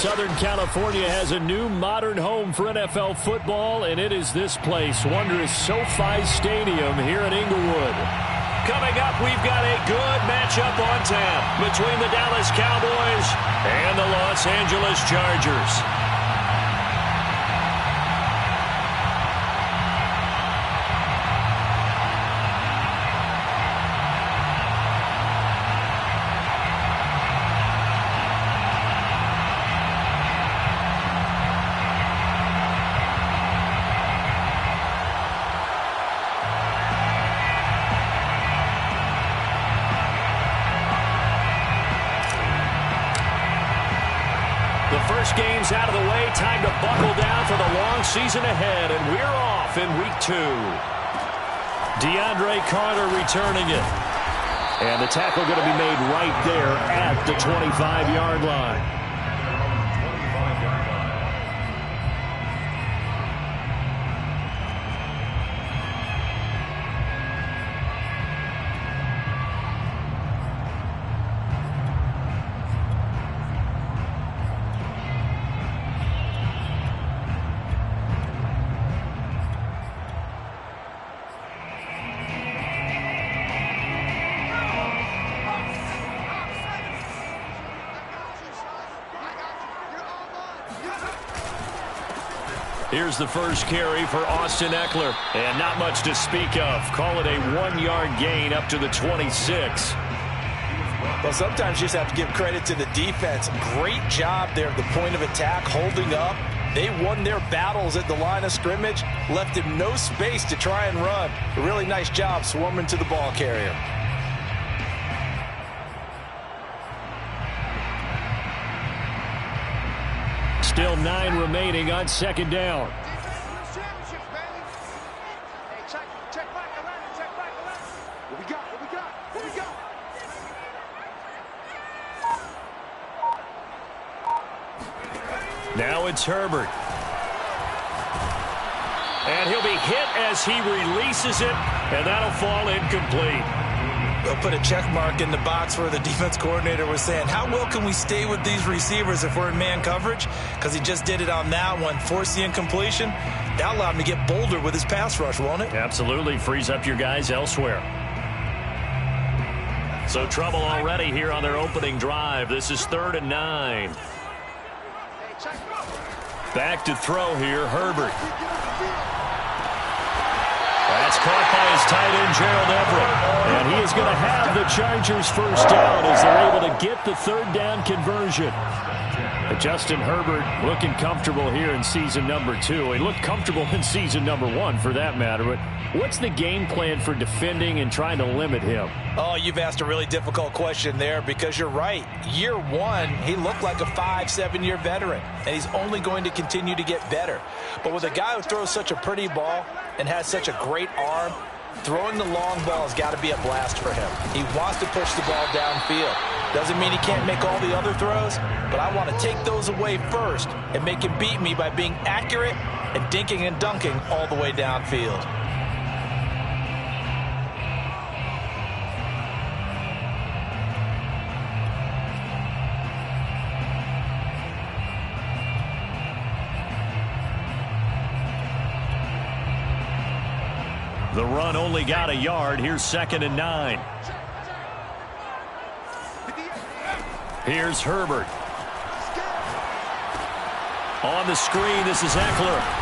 Southern California has a new modern home for NFL football, and it is this place, wondrous SoFi Stadium here in Inglewood. Coming up, we've got a good matchup on tap between the Dallas Cowboys and the Los Angeles Chargers. First game's out of the way. Time to buckle down for the long season ahead, and we're off in week 2. DeAndre Carter returning it. And the tackle going to be made right there at the 25-yard line. Here's the first carry for Austin Eckler. And not much to speak of. Call it a 1-yard gain up to the 26. Well, sometimes you just have to give credit to the defense. Great job there at the point of attack, holding up. They won their battles at the line of scrimmage, left him no space to try and run. A really nice job swarming to the ball carrier. Still 9 remaining on second down. Now it's Herbert. And he'll be hit as he releases it, and that'll fall incomplete. They'll put a check mark in the box where the defense coordinator was saying, how well can we stay with these receivers if we're in man coverage? Because he just did it on that one, forced the incompletion. That allowed him to get bolder with his pass rush, won't it? Absolutely. Frees up your guys elsewhere. So trouble already here on their opening drive. This is 3rd and 9. Back to throw here, Herbert. That's caught by his tight end, Gerald Everett. And he is going to have the Chargers first down as they're able to get the 3rd down conversion. But Justin Herbert looking comfortable here in season number 2. He looked comfortable in season number 1 for that matter. But what's the game plan for defending and trying to limit him? Oh, you've asked a really difficult question there because you're right. Year 1, he looked like a 5-7-year veteran, and he's only going to continue to get better. But with a guy who throws such a pretty ball and has such a great arm, throwing the long ball has got to be a blast for him. He wants to push the ball downfield. Doesn't mean he can't make all the other throws, but I want to take those away first and make him beat me by being accurate and dinking and dunking all the way downfield. The run only got a yard. Here's 2nd and 9. Here's Herbert. On the screen, this is Eckler.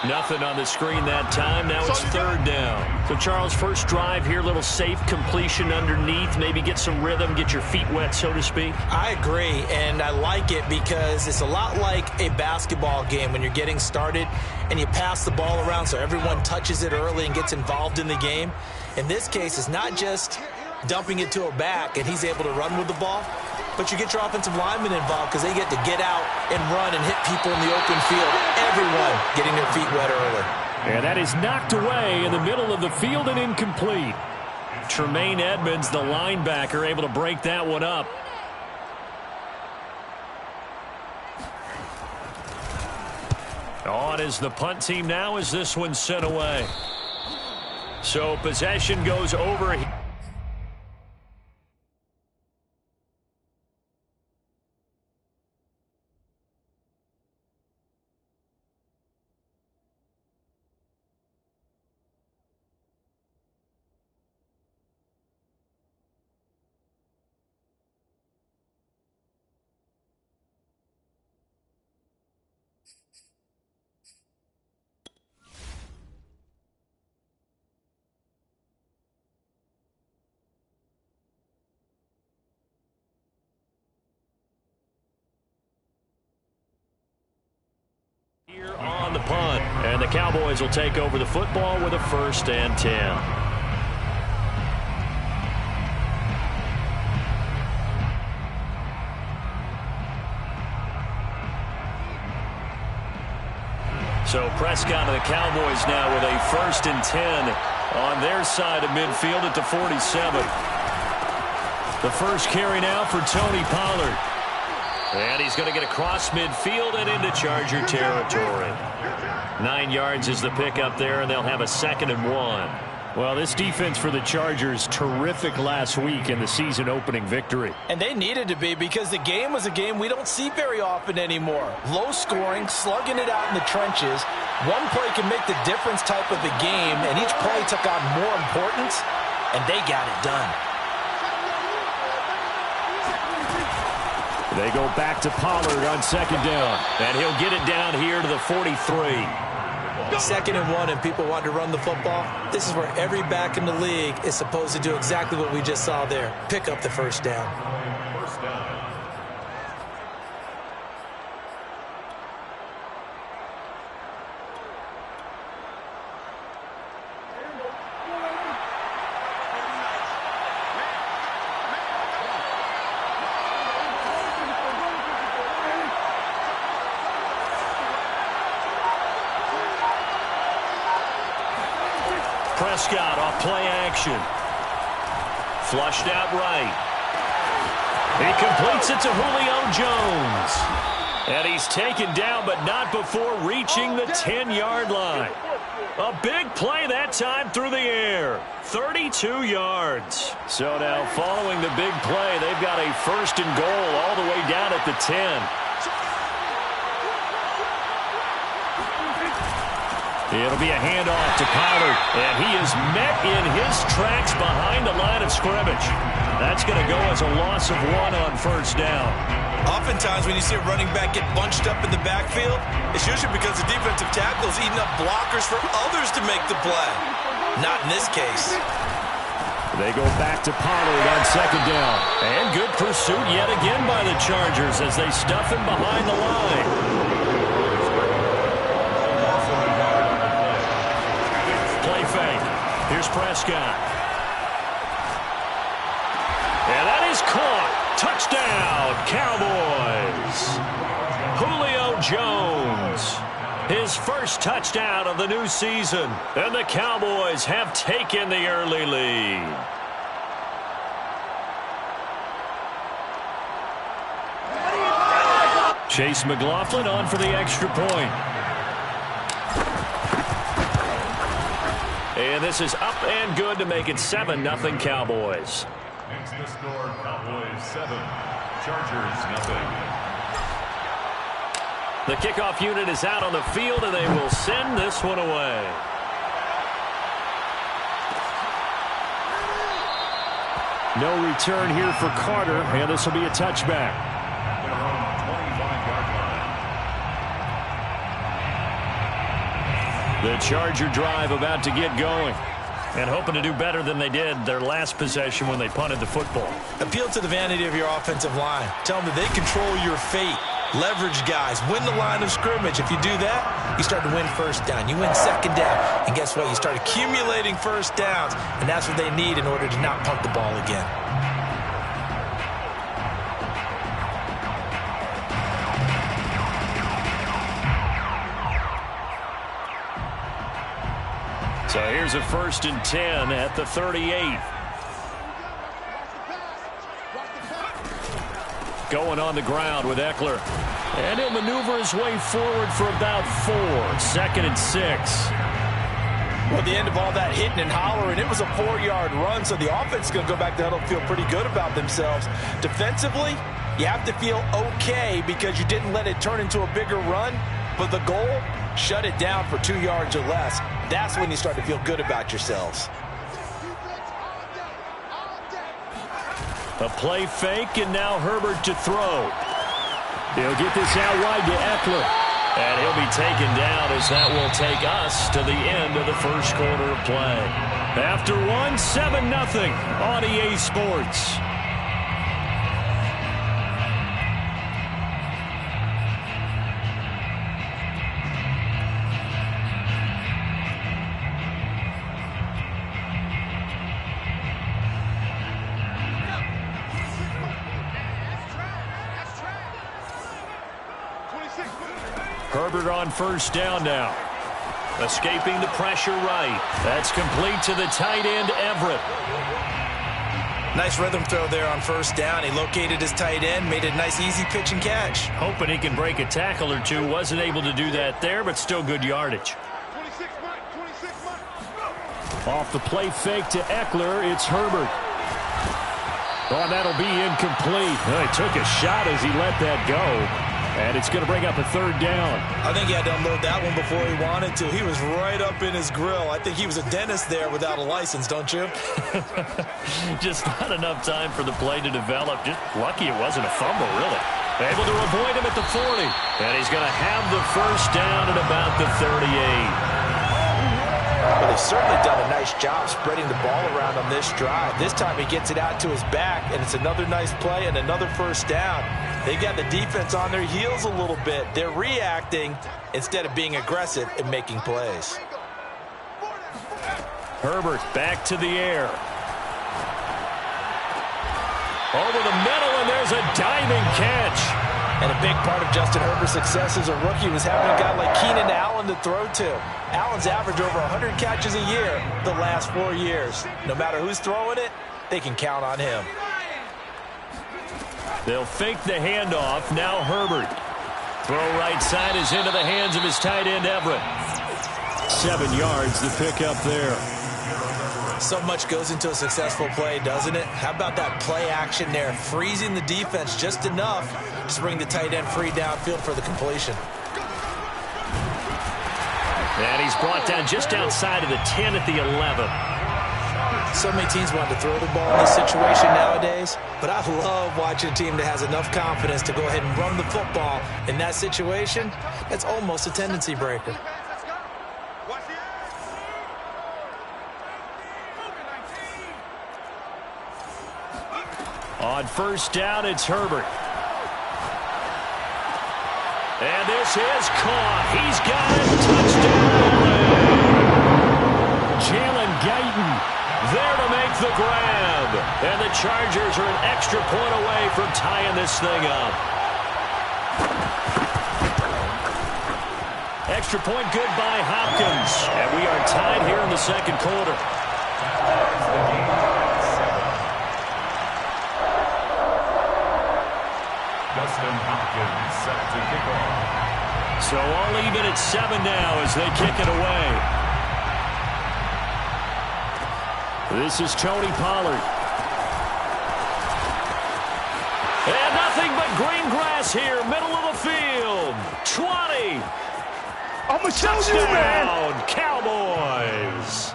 Nothing on the screen that time. Now it's 3rd down. So, Charles, first drive here, little safe completion underneath. Maybe get some rhythm, get your feet wet, so to speak. I agree, and I like it because it's a lot like a basketball game when you're getting started and you pass the ball around so everyone touches it early and gets involved in the game. In this case, it's not just dumping it to a back and he's able to run with the ball, but you get your offensive linemen involved because they get to get out and run and hit people in the open field. Everyone getting their feet wet early. And that is knocked away in the middle of the field and incomplete. Tremaine Edmonds, the linebacker, able to break that one up. On is the punt team now as this one's sent away. So possession goes over. the punt. And the Cowboys will take over the football with a 1st and 10. So Prescott and the Cowboys now with a 1st and 10 on their side of midfield at the 47. The first carry now for Tony Pollard. And he's going to get across midfield and into Charger territory. 9 yards is the pickup there, and they'll have a 2nd and 1. Well, this defense for the Chargers, terrific last week in the season-opening victory. And they needed to be, because the game was a game we don't see very often anymore. Low scoring, slugging it out in the trenches. One play can make the difference type of the game, and each play took on more importance, and they got it done. They go back to Pollard on 2nd down, and he'll get it down here to the 43. 2nd and 1, and people want to run the football. This is where every back in the league is supposed to do exactly what we just saw there. Pick up the 1st down. First down. Prescott off play action. Flushed out right. He completes it to Julio Jones. And he's taken down, but not before reaching the 10-yard line. A big play that time through the air. 32 yards. So now following the big play, they've got a 1st and goal all the way down at the 10. It'll be a handoff to Pollard, and he is met in his tracks behind the line of scrimmage. That's going to go as a loss of 1 on 1st down. Oftentimes when you see a running back get bunched up in the backfield, it's usually because the defensive tackle is eating up blockers for others to make the play. Not in this case. They go back to Pollard on 2nd down. And good pursuit yet again by the Chargers as they stuff him behind the line. Here's Prescott. And that is caught. Touchdown, Cowboys. Julio Jones. His 1st touchdown of the new season. And the Cowboys have taken the early lead. Chase McLaughlin on for the extra point. And this is up and good to make it 7-0 Cowboys. It's the score, Cowboys 7, Chargers 0. The kickoff unit is out on the field, and they will send this one away. No return here for Carter, and this will be a touchback. They're on the 25-yard line. The Charger drive about to get going, and hoping to do better than they did their last possession when they punted the football. Appeal to the vanity of your offensive line. Tell them that they control your fate. Leverage guys. Win the line of scrimmage. If you do that, you start to win 1st down. You win 2nd down. And guess what? You start accumulating 1st downs. And that's what they need in order to not punt the ball again. So here's a 1st and 10 at the 38. Going on the ground with Eckler. And he'll maneuver his way forward for about 4. 2nd and 6. Well, at the end of all that hitting and hollering, it was a 4-yard run, so the offense is going to go back to huddle and feel pretty good about themselves. Defensively, you have to feel okay because you didn't let it turn into a bigger run, but the goal, shut it down for 2 yards or less. That's when you start to feel good about yourselves. A play fake, and now Herbert to throw. He'll get this out wide to Eckler. And he'll be taken down as that will take us to the end of the first quarter of play. After one, 7-0 on EA Sports. Herbert on first down now. Escaping the pressure right. That's complete to the tight end, Everett. Nice rhythm throw there on first down. He located his tight end, made a nice easy pitch and catch. Hoping he can break a tackle or two. Wasn't able to do that there, but still good yardage. Off the play fake to Eckler, it's Herbert. Oh, that'll be incomplete. Well, he took a shot as he let that go. And it's going to bring up a third down. I think he had to unload that one before he wanted to. He was right up in his grill. I think he was a dentist there without a license, don't you? Just not enough time for the play to develop. Just lucky it wasn't a fumble, really. Able to avoid him at the 40. And he's going to have the first down at about the 38. Well, they've certainly done a nice job spreading the ball around on this drive. This time he gets it out to his back, and it's another nice play and another first down. They've got the defense on their heels a little bit. They're reacting instead of being aggressive and making plays. Herbert back to the air. Over the middle, and there's a diving catch. And a big part of Justin Herbert's success as a rookie was having a guy like Keenan Allen to throw to. Allen's averaged over 100 catches a year the last 4 years. No matter who's throwing it, they can count on him. They'll fake the handoff. Now Herbert. Throw right side is into the hands of his tight end, Everett. 7 yards to pick up there. So much goes into a successful play, doesn't it? How about that play action there? Freezing the defense just enough to bring the tight end free downfield for the completion. And he's brought down just outside of the 10 at the 11. So many teams want to throw the ball in this situation nowadays, but I love watching a team that has enough confidence to go ahead and run the football. In that situation, that's almost a tendency breaker. On first down, it's Herbert. And this is caught. He's got it. Touchdown. Jalen Guyton there to make the grab. And the Chargers are an extra point away from tying this thing up. Extra point good by Hopkins. And we are tied here in the second quarter. Set to kick off. So all even at 7 now as they kick it away. This is Tony Pollard. And nothing but green grass here, middle of the field. 20. I'm going to show you, man. Cowboys.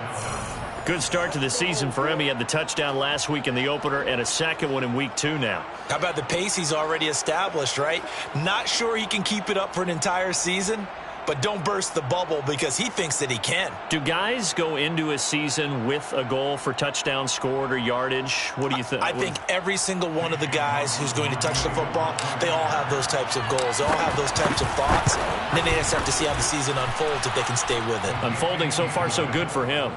Good start to the season for him. He had the touchdown last week in the opener and a second one in week 2 now. How about the pace he's already established, right? Not sure he can keep it up for an entire season, but don't burst the bubble because he thinks that he can. Do guys go into a season with a goal for touchdown scored or yardage? What do you think? I think every single one of the guys who's going to touch the football, they all have those types of goals. They all have those types of thoughts. And then they just have to see how the season unfolds if they can stay with it. Unfolding so far so good for him.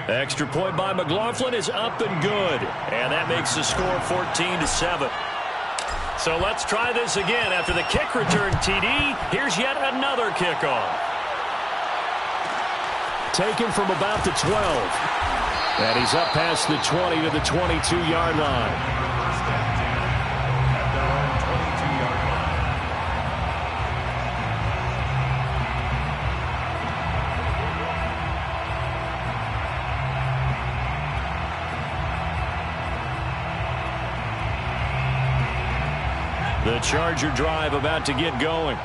Extra point by McLaughlin is up and good. And that makes the score 14-7. So let's try this again. After the kick return TD, here's yet another kickoff. Taken from about the 12. And he's up past the 20 to the 22-yard line. The Charger drive about to get going.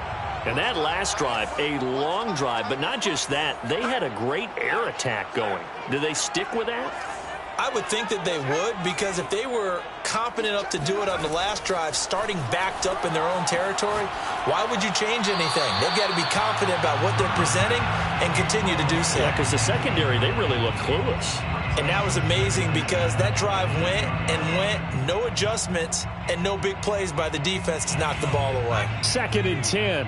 And that last drive, a long drive, but not just that. They had a great air attack going. Do they stick with that? I would think that they would, because if they were confident enough to do it on the last drive, starting backed up in their own territory, why would you change anything? They've got to be confident about what they're presenting and continue to do so. Yeah, because the secondary, they really look clueless. And that was amazing because that drive went and went, no adjustments, and no big plays by the defense to knock the ball away. 2nd and 10.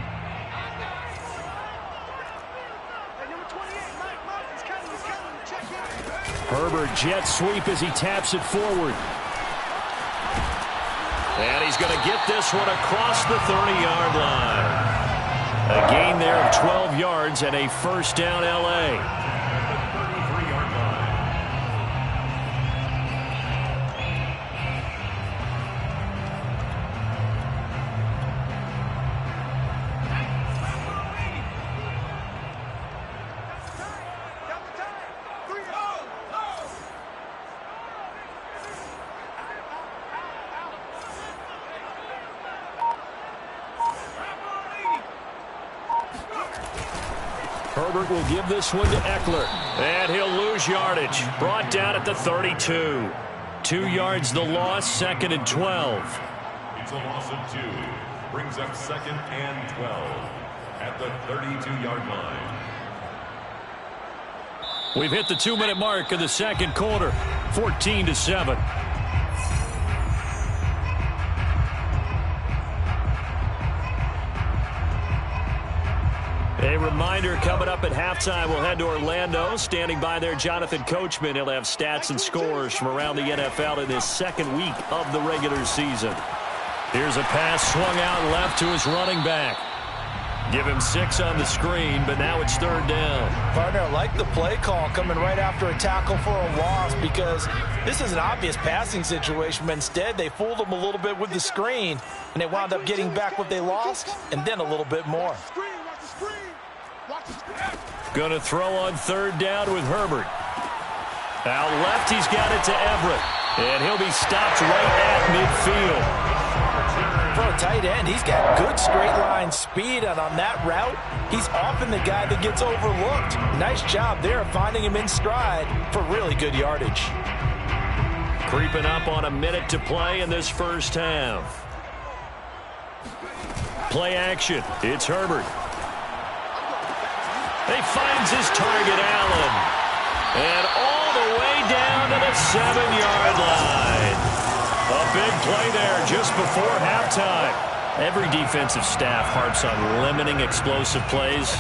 Herbert jet sweep as he taps it forward. And he's going to get this one across the 30-yard line. A gain there of 12 yards and a first down L.A. Herbert will give this one to Eckler. And he'll lose yardage. Brought down at the 32. 2 yards the loss, 2nd and 12. It's a loss of 2. Brings up 2nd and 12 at the 32-yard line. We've hit the 2-minute mark of the second quarter. 14-7. A reminder, coming up at halftime, we'll head to Orlando. Standing by there, Jonathan Coachman. He'll have stats and scores from around the NFL in his second week of the regular season. Here's a pass swung out left to his running back. Give him 6 on the screen, but now it's 3rd down. Partner, I like the play call coming right after a tackle for a loss, because this is an obvious passing situation, but instead they fooled him a little bit with the screen, and they wound up getting back what they lost and then a little bit more. Going to throw on 3rd down with Herbert. Out left, he's got it to Everett. And he'll be stopped right at midfield. For a tight end, he's got good straight line speed, and on that route, he's often the guy that gets overlooked. Nice job there of finding him in stride for really good yardage. Creeping up on a minute to play in this first half. Play action. It's Herbert. He finds his target, Allen. And all the way down to the 7-yard line. A big play there just before halftime. Every defensive staff harps on limiting explosive plays.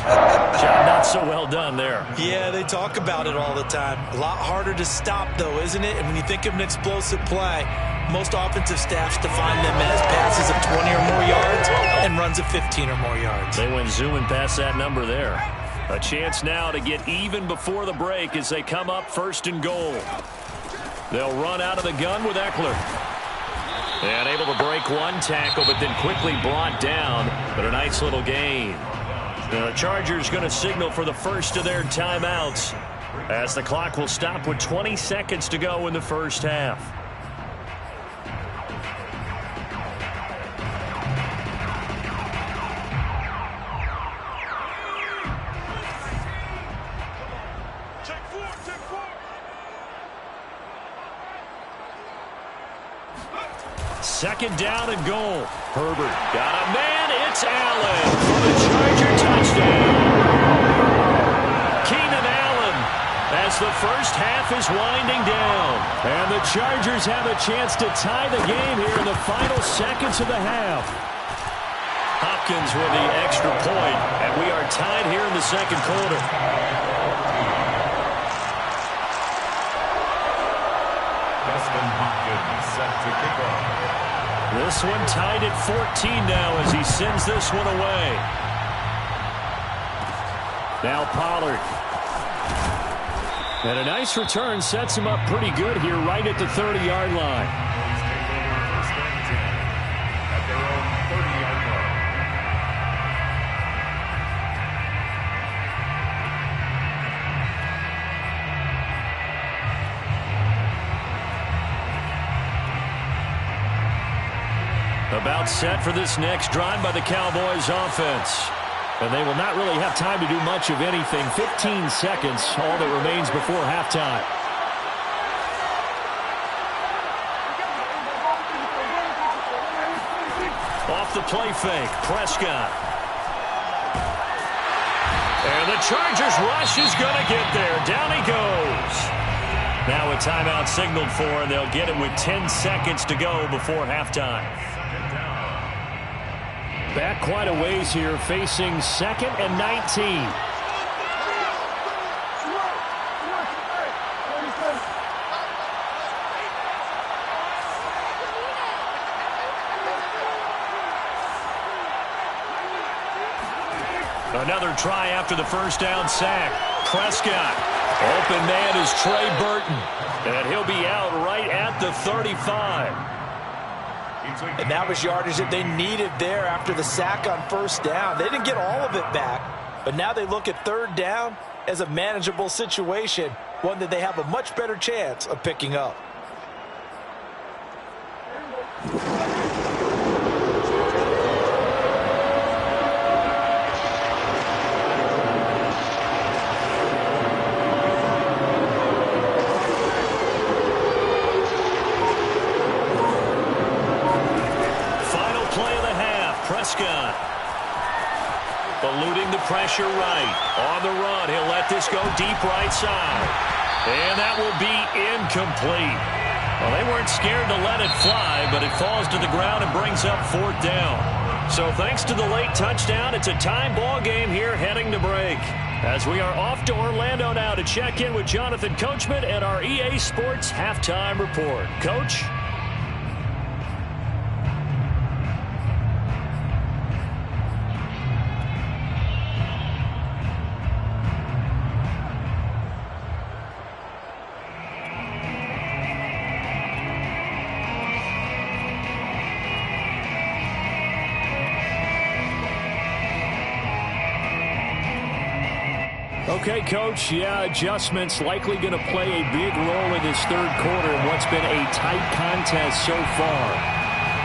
Job not so well done there. Yeah, they talk about it all the time. A lot harder to stop, though, isn't it? And when you think of an explosive play, most offensive staffs define them as passes of 20 or more yards and runs of 15 or more yards. They went zooming past that number there. A chance now to get even before the break as they come up 1st and goal. They'll run out of the gun with Eckler. And able to break one tackle, but then quickly brought down. But a nice little gain. The Chargers going to signal for the first of their timeouts, as the clock will stop with 20 seconds to go in the first half. Second down and goal. Herbert got a man. It's Allen for the Charger touchdown. Keenan Allen as the first half is winding down. And the Chargers have a chance to tie the game here in the final seconds of the half. Hopkins with the extra point, and we are tied here in the second quarter. Set to kick off. This one tied at 14 now as he sends this one away. Now Pollard. And a nice return sets him up pretty good here right at the 30-yard line. At their own 30-yard line. About set for this next drive by the Cowboys offense. And they will not really have time to do much of anything. 15 seconds, all that remains before halftime. Off the play fake, Prescott. And the Chargers rush is going to get there. Down he goes. Now a timeout signaled for, and they'll get it with 10 seconds to go before halftime. Back quite a ways here, facing 2nd and 19. Another try after the first down sack. Prescott. Open man is Trey Burton. And he'll be out right at the 35. And that was yardage that they needed there after the sack on first down. They didn't get all of it back, but now they look at third down as a manageable situation, one that they have a much better chance of picking up. Prescott eluding the pressure right. On the run, he'll let this go deep right side. And that will be incomplete. Well, they weren't scared to let it fly, but it falls to the ground and brings up fourth down. So thanks to the late touchdown, it's a tie ball game here heading to break. As we are off to Orlando now to check in with Jonathan Coachman and our EA Sports Halftime Report. Coach? Okay, Coach, adjustments likely going to play a big role in this third quarter in what's been a tight contest so far.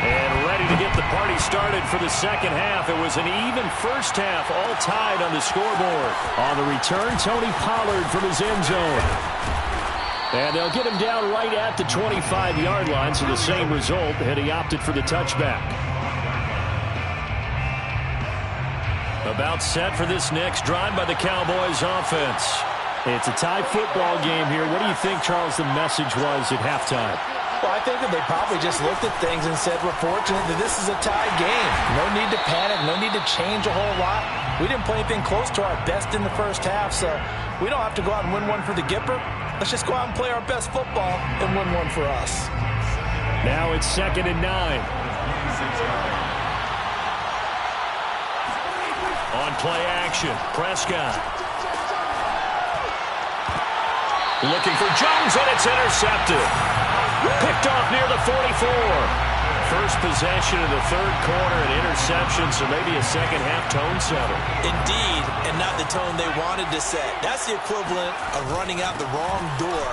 And ready to get the party started for the second half. It was an even first half, all tied on the scoreboard. On the return, Tony Pollard from his end zone. And they'll get him down right at the 25-yard line, so the same result, and he opted for the touchback. About set for this next drive by the Cowboys offense. It's a tie football game here. What do you think, Charles, the message was at halftime? Well, I think that they probably just looked at things and said, we're fortunate that this is a tie game. No need to panic. No need to change a whole lot. We didn't play anything close to our best in the first half, so we don't have to go out and win one for the Gipper. Let's just go out and play our best football and win one for us. Now it's 2nd and 9. On play action, Prescott. Looking for Jones, and it's intercepted. Picked off near the 44. First possession of the third quarter, an interception, so maybe a second-half tone setter. Indeed, and not the tone they wanted to set. That's the equivalent of running out the wrong door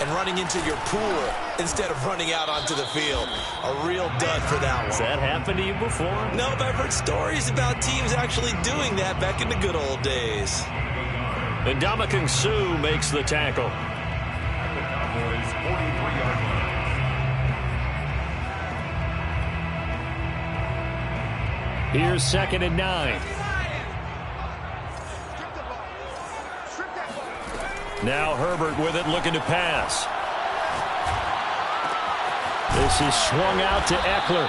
and running into your pool instead of running out onto the field. A real dud for that one. Has that happened to you before? No, but I've heard stories about teams actually doing that back in the good old days. And Ndamukong Suh makes the tackle. Here's 2nd and 9. Now Herbert with it, looking to pass. This is swung out to Eckler.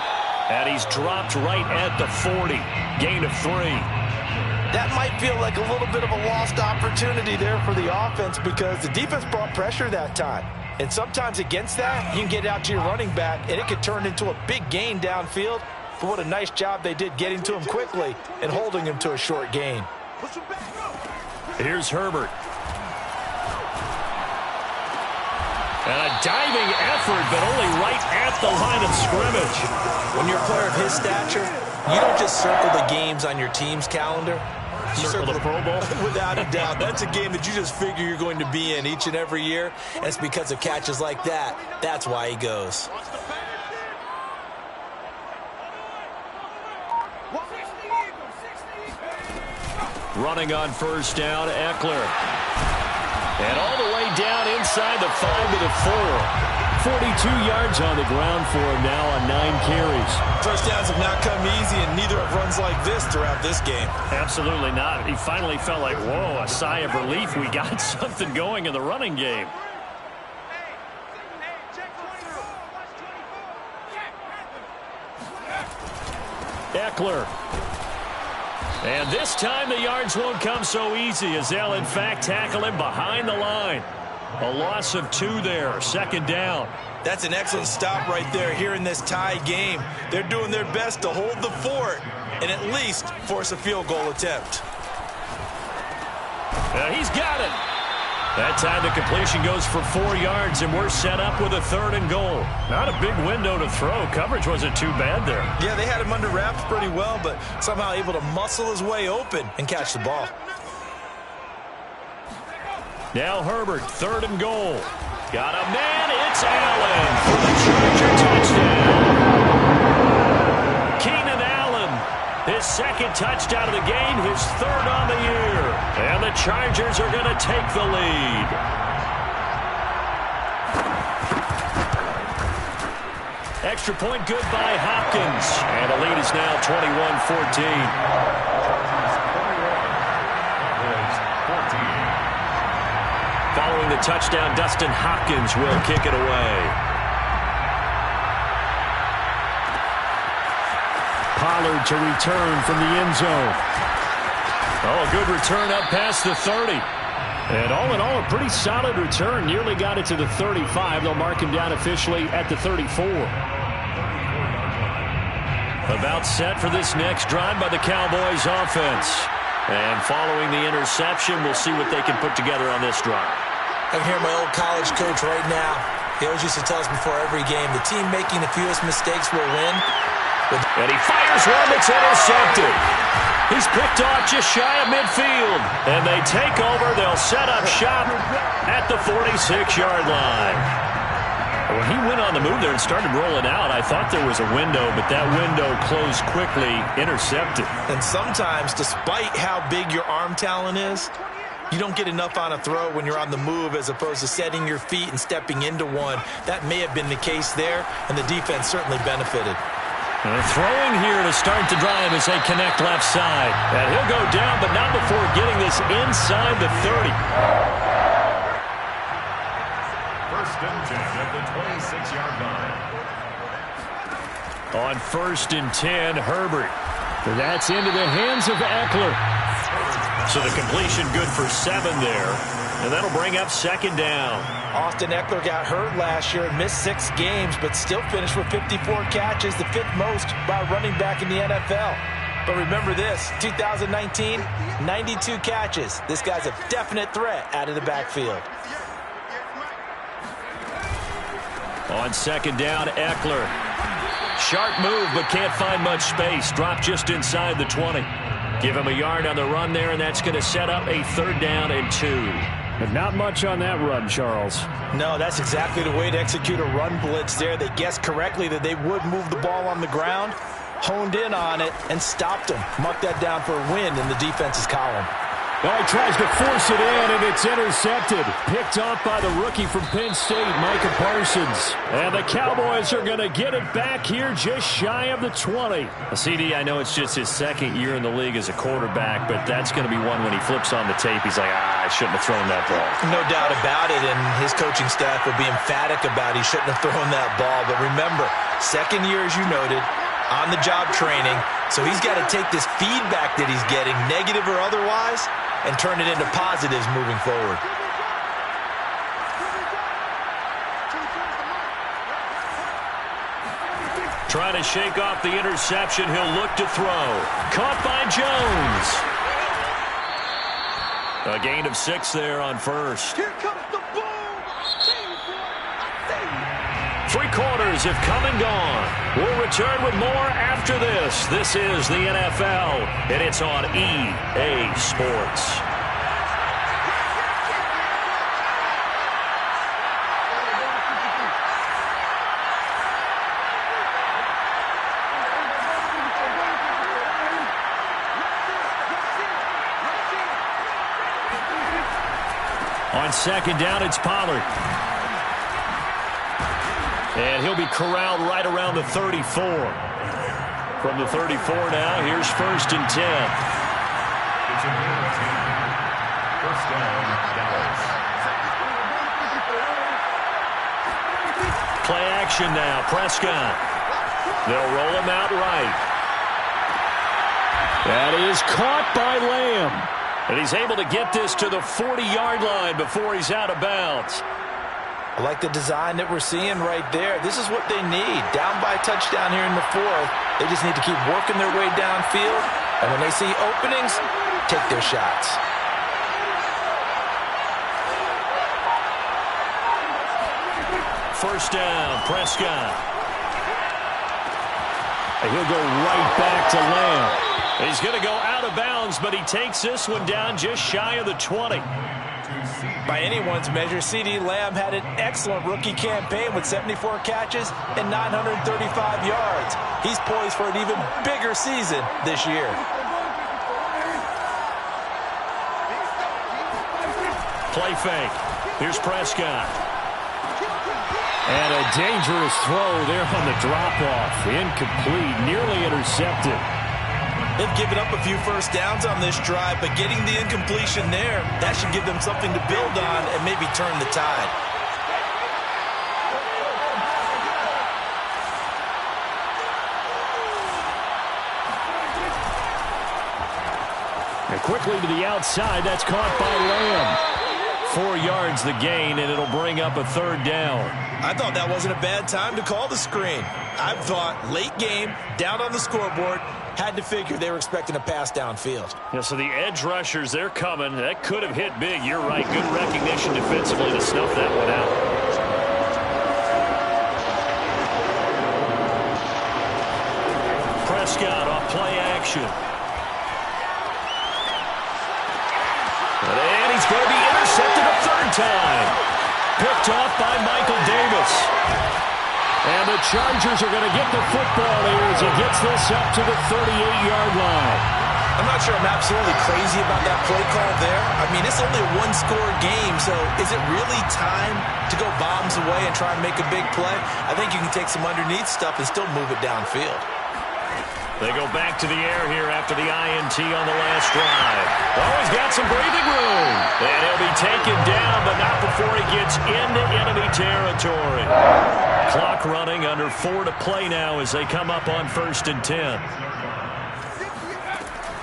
And he's dropped right at the 40. Gain of 3. That might feel like a little bit of a lost opportunity there for the offense because the defense brought pressure that time. And sometimes against that, you can get out to your running back, and it could turn into a big gain downfield. But what a nice job they did getting to him quickly and holding him to a short gain. Here's Herbert. And a diving effort, but only right at the line of scrimmage. When you're a player of his stature, you don't just circle the games on your team's calendar. You circle the Pro Bowl? Without a doubt. That's a game that you just figure you're going to be in each and every year. And it's because of catches like that. That's why he goes. Running on first down, Eckler. And all the way down inside the 5 to the 4. 42 yards on the ground for him now on 9 carries. First downs have not come easy, and neither have runs like this throughout this game. Absolutely not. He finally felt like, whoa, a sigh of relief. We got something going in the running game. Eckler. And this time the yards won't come so easy as they'll, in fact, tackle him behind the line. A loss of 2 there, 2nd down. That's an excellent stop right there here in this tie game. They're doing their best to hold the fort and at least force a field goal attempt. He's got it. That time the completion goes for 4 yards, and we're set up with a 3rd and goal. Not a big window to throw. Coverage wasn't too bad there. Yeah, they had him under wraps pretty well, but somehow able to muscle his way open and catch the ball. Now Herbert, 3rd and goal. Got a man. It's Allen for the Charger touchdown. Keenan Allen, his 2nd touchdown of the game, his 3rd on the year. And the Chargers are going to take the lead. Extra point good by Hopkins. And the lead is now 21-14. Following the touchdown, Dustin Hopkins will kick it away. Pollard to return from the end zone. Oh, a good return up past the 30. And all in all, a pretty solid return. Nearly got it to the 35. They'll mark him down officially at the 34. About set for this next drive by the Cowboys offense. And following the interception, we'll see what they can put together on this drive. I can hear my old college coach right now. He always used to tell us before every game, the team making the fewest mistakes will win. And he fires one that's intercepted. He's picked off just shy of midfield. And they take over. They'll set up shop at the 46-yard line. When he went on the move there and started rolling out, I thought there was a window, but that window closed quickly, intercepted. And sometimes, despite how big your arm talent is, you don't get enough on a throw when you're on the move as opposed to setting your feet and stepping into one. That may have been the case there, and the defense certainly benefited. Throwing here to start the drive as they connect left side. And he'll go down, but not before getting this inside the 30. 1st and 10 at the 26-yard line. On 1st and 10, Herbert. That's into the hands of Eckler. So the completion good for 7 there. And that'll bring up 2nd down. Austin Eckler got hurt last year and missed 6 games, but still finished with 54 catches, the 5th most by a running back in the NFL. But remember this, 2019, 92 catches. This guy's a definite threat out of the backfield. On 2nd down, Eckler. Sharp move, but can't find much space. Drop just inside the 20. Give him a yard on the run there, and that's going to set up a 3rd down and 2. But not much on that run, Charles. No, that's exactly the way to execute a run blitz there. They guessed correctly that they would move the ball on the ground, honed in on it, and stopped them. Marked that down for a win in the defense's column. Oh, he tries to force it in, and it's intercepted. Picked off by the rookie from Penn State, Micah Parsons. And the Cowboys are going to get it back here just shy of the 20. CD, I know it's just his 2nd year in the league as a quarterback, but that's going to be one when he flips on the tape, he's like, I shouldn't have thrown that ball. No doubt about it, and his coaching staff will be emphatic about he shouldn't have thrown that ball. But remember, 2nd year, as you noted, on-the-job training, so he's got to take this feedback that he's getting, negative or otherwise, and turn it into positives moving forward. Trying to shake off the interception. He'll look to throw. Caught by Jones. A gain of 6 there on 1st. Here comes the ball. 3 quarters have come and gone. We'll return with more after this. This is the NFL, and it's on EA Sports. On 2nd down, it's Pollard. And he'll be corralled right around the 34. From the 34 now, here's 1st and 10. It's a gain of 10. 1st down, Dallas. Play action now, Prescott. They'll roll him out right. That is caught by Lamb. And he's able to get this to the 40-yard line before he's out of bounds. I like the design that we're seeing right there. This is what they need. Down by a touchdown here in the 4th. They just need to keep working their way downfield. And when they see openings, take their shots. first down. Prescott. And he'll go right back to Lamb. He's going to go out of bounds, but he takes this one down just shy of the 20. By anyone's measure, CeeDee Lamb had an excellent rookie campaign with 74 catches and 935 yards. He's poised for an even bigger season this year. Play fake. Here's Prescott. And a dangerous throw there on the drop-off. Incomplete, nearly intercepted. They've given up a few first downs on this drive, but getting the incompletion there, that should give them something to build on and maybe turn the tide. And quickly to the outside, that's caught by Lamb. 4 yards the gain, and it'll bring up a third down. I thought that wasn't a bad time to call the screen. I thought late game, down on the scoreboard, had to figure they were expecting a pass downfield. Yeah, so the edge rushers, they're coming. That could have hit big. You're right. Good recognition defensively to snuff that one out. Prescott off play action. And he's going to be intercepted a third time. Picked off by Michael Davis. And the Chargers are going to get the football here as he gets this up to the 38-yard line. I'm not sure I'm absolutely crazy about that play call there. I mean, it's only a one-score game, so is it really time to go bombs away and try and make a big play? I think you can take some underneath stuff and still move it downfield. They go back to the air here after the INT on the last drive. Oh, he's got some breathing room. And he'll be taken down, but not before he gets into enemy territory. Clock running, under 4 to play now as they come up on 1st and 10.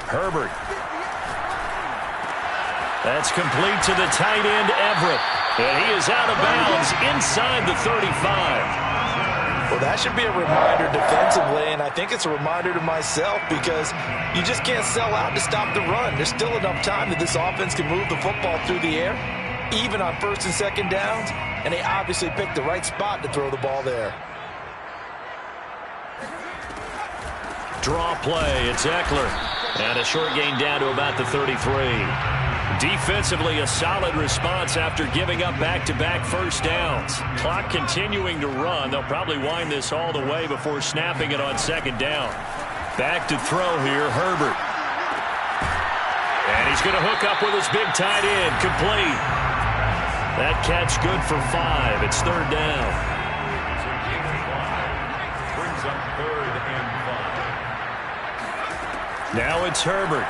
Herbert. That's complete to the tight end, Everett. And he is out of bounds inside the 35. Well, that should be a reminder defensively, and I think it's a reminder to myself because you just can't sell out to stop the run. There's still enough time that this offense can move the football through the air, even on 1st and 2nd downs, and they obviously picked the right spot to throw the ball there. Draw play, it's Eckler. And a short gain down to about the 33. Defensively, a solid response after giving up back-to-back first downs. Clock continuing to run. They'll probably wind this all the way before snapping it on 2nd down. Back to throw here, Herbert. And he's going to hook up with his big tight end, complete. That catch good for 5. It's 3rd down. Brings up 3rd and 5. Now it's Herbert.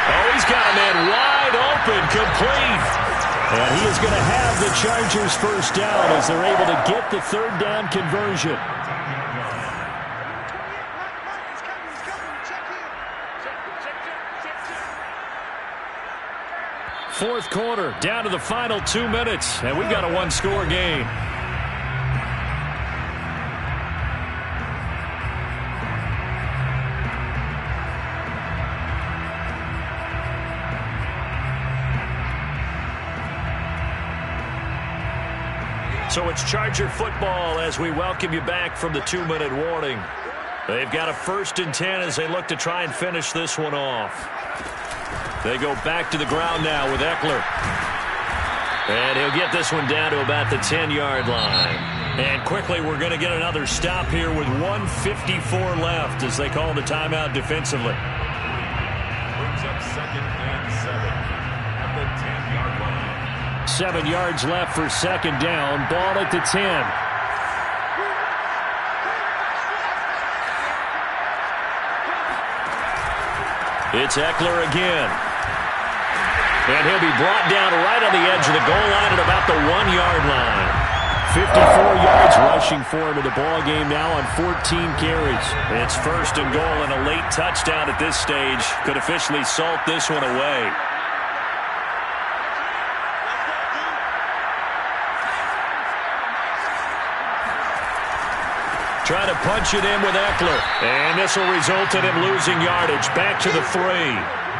Oh, he's got a man wide open, complete. And he is going to have the Chargers first down as they're able to get the 3rd down conversion. Fourth quarter, down to the final 2 minutes, and we've got a one-score game. So it's Charger football as we welcome you back from the 2-minute warning. They've got a 1st and 10 as they look to try and finish this one off. They go back to the ground now with Eckler. And he'll get this one down to about the 10-yard line. And quickly we're going to get another stop here with 1:54 left as they call the timeout defensively. Brings up 2nd and 7 at the 10-yard line. 7 yards left for 2nd down. Ball at the 10. It's Eckler again. And he'll be brought down right on the edge of the goal line at about the 1-yard line. 54 yards rushing for him in the ball game now on 14 carries. It's 1st and goal, and a late touchdown at this stage could officially salt this one away. Trying to punch it in with Eckler. And this will result in him losing yardage. Back to the 3.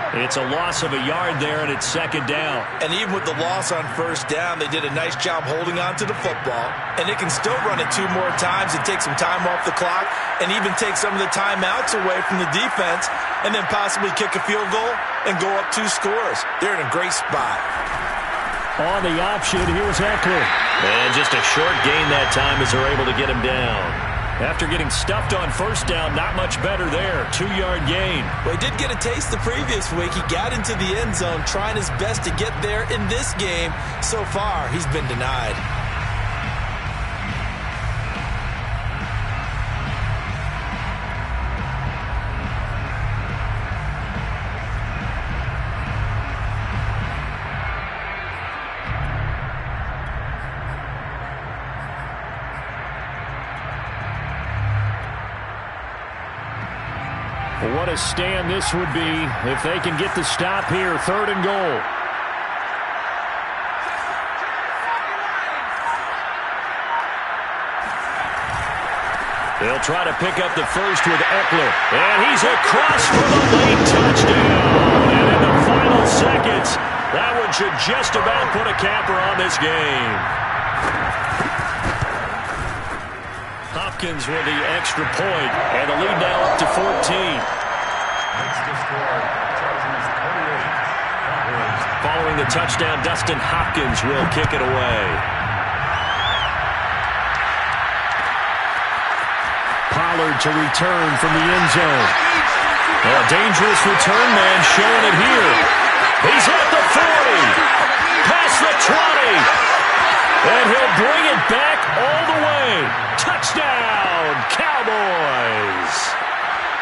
It's a loss of a yard there, and it's second down. And even with the loss on first down, they did a nice job holding on to the football. And they can still run it 2 more times and take some time off the clock and even take some of the timeouts away from the defense and then possibly kick a field goal and go up 2 scores. They're in a great spot. On the option, here's Eckler. And just a short gain that time as they're able to get him down. After getting stuffed on first down, not much better there. 2-yard gain. Well, he did get a taste the previous week. He got into the end zone trying his best to get there in this game. So far, he's been denied. What a stand this would be if they can get the stop here. 3rd and goal. They'll try to pick up the first with Eckler. And he's across for the late touchdown. And in the final seconds, that one should just about put a capper on this game. Hopkins with the extra point, and the lead now up to 14. Following the touchdown, Dustin Hopkins will kick it away. Pollard to return from the end zone. A dangerous return man showing it here. He's at the 40. Past the 20. And he'll bring it back all the way. Touchdown, Cowboys.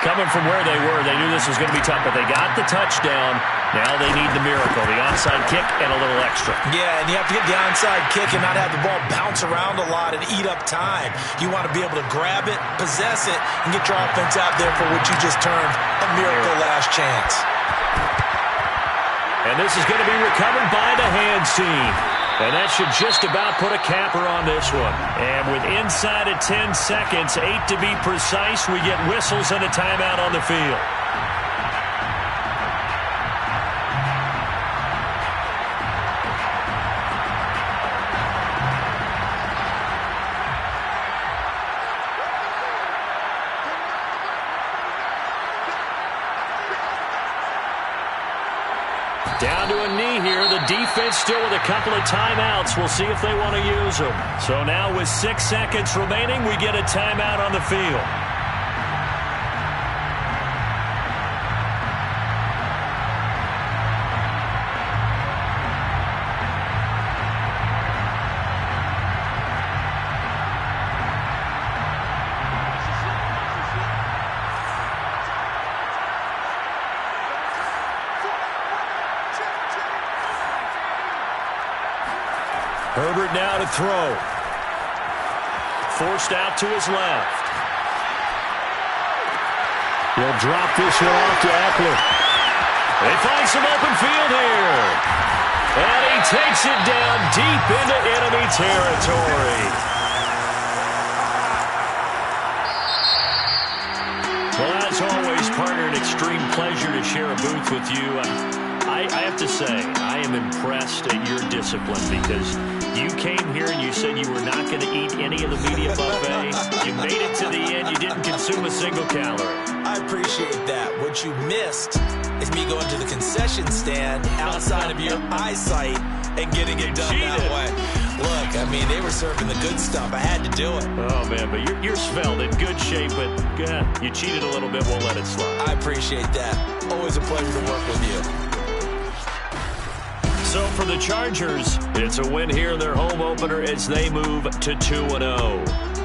Coming from where they were, they knew this was going to be tough, but they got the touchdown. Now they need the miracle, the onside kick and a little extra. Yeah, and you have to get the onside kick and not have the ball bounce around a lot and eat up time. You want to be able to grab it, possess it, and get your offense out there for what you just termed a miracle last chance. And this is going to be recovered by the hands team. And that should just about put a capper on this one. And with inside of 10 seconds, 8 to be precise, we get whistles and a timeout on the field. Down to a knee here. The defense still with a couple of timeouts. We'll see if they want to use them. So now with 6 seconds remaining, we get a timeout on the field. Herbert now to throw. Forced out to his left. He'll drop this one off to Eckler. They find some open field here. And he takes it down deep into enemy territory. Well, as always, partner, an extreme pleasure to share a booth with you. I have to say, I am impressed at your discipline because you came here and you said you were not going to eat any of the media buffet. You made it to the end. You didn't consume a single calorie. I appreciate that. What you missed is me going to the concession stand outside of your eyesight and getting it done that way. Look, I mean, they were serving the good stuff. I had to do it. Oh, man, but you're svelte, in good shape, but you cheated a little bit. We'll let it slide. I appreciate that. Always a pleasure to work with you. So for the Chargers, it's a win here in their home opener as they move to 2-0.